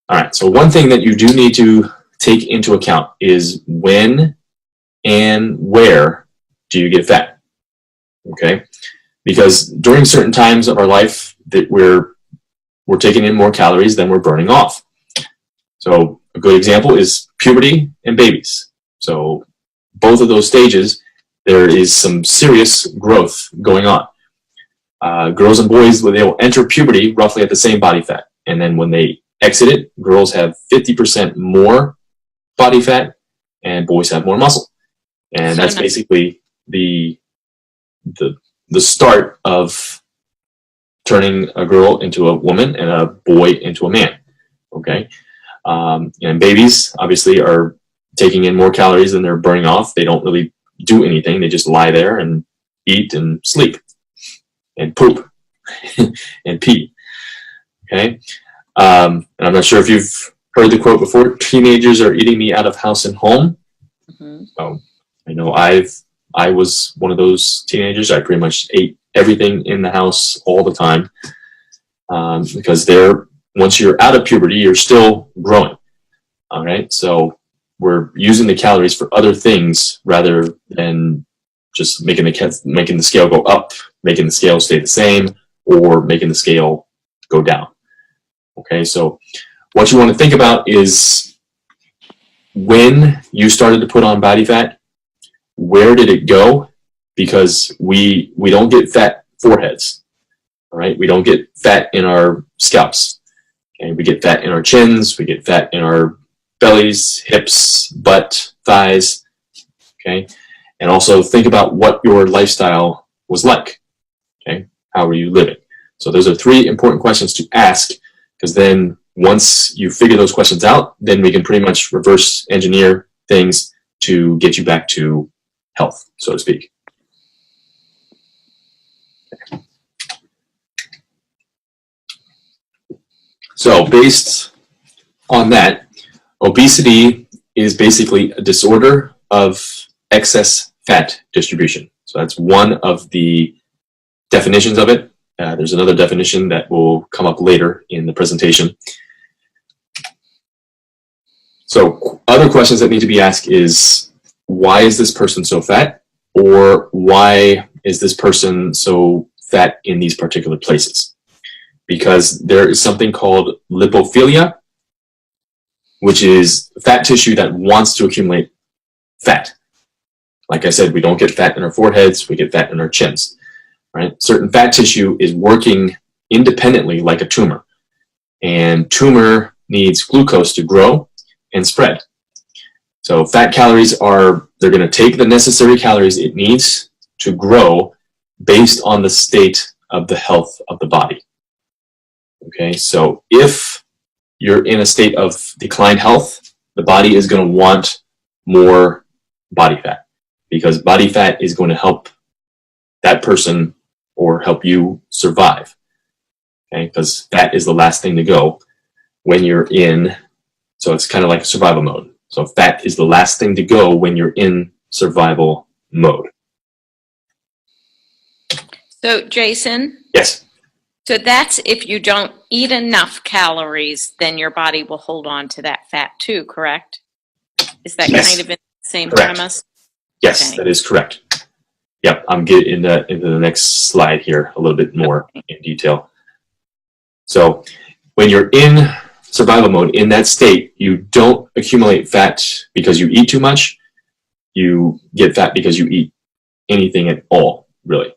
All right, so one thing that you do need to take into account is when and where do you get fat, okay? Because during certain times of our life that we're taking in more calories than we're burning off. So a good example is puberty and babies. So both of those stages, there is some serious growth going on. Girls and boys, when they will enter puberty, roughly at the same body fat. And then when they exit it, girls have 50% more body fat and boys have more muscle. And that's basically the start of turning a girl into a woman and a boy into a man, okay? And babies, obviously, are taking in more calories than they're burning off. They don't really do anything. They just lie there and eat and sleep and poop and pee, okay? And I'm not sure if you've heard the quote before, teenagers are eating me out of house and home. Mm-hmm. I know I was one of those teenagers. I pretty much ate everything in the house all the time because once you're out of puberty, you're still growing. All right, so we're using the calories for other things rather than just making the scale go up, making the scale stay the same, or making the scale go down. Okay, so what you want to think about is when you started to put on body fat, where did it go? Because we don't get fat foreheads, all right? We don't get fat in our scalps. Okay, we get fat in our chins, we get fat in our bellies, hips, butt, thighs, okay? And also think about what your lifestyle was like, okay? How were you living? So those are 3 important questions to ask, because then once you figure those questions out, then we can pretty much reverse engineer things to get you back to health, so to speak. Okay. So based on that, obesity is basically a disorder of excess fat distribution. So that's one of the definitions of it. There's another definition that will come up later in the presentation. So other questions that need to be asked is, why is this person so fat? Or why is this person so fat in these particular places? Because there is something called lipophilia, which is fat tissue that wants to accumulate fat. Like I said, we don't get fat in our foreheads, we get fat in our chins, right? Certain fat tissue is working independently like a tumor. And tumor needs glucose to grow and spread. So fat calories they're going to take the necessary calories it needs to grow based on the state of the health of the body. Okay, so if you're in a state of declined health, the body is going to want more body fat, because body fat is going to help that person or help you survive. Okay, because fat is the last thing to go when you're in, so it's kind of like survival mode. So fat is the last thing to go when you're in survival mode. So Jason? Yes. So that's if you don't eat enough calories, then your body will hold on to that fat too, correct? Is that kind of in the same premise? Yes, okay. That is correct. Yep, I'm getting into the next slide here a little bit more in detail. So when you're in survival mode, in that state, you don't accumulate fat because you eat too much. You get fat because you eat anything at all, really.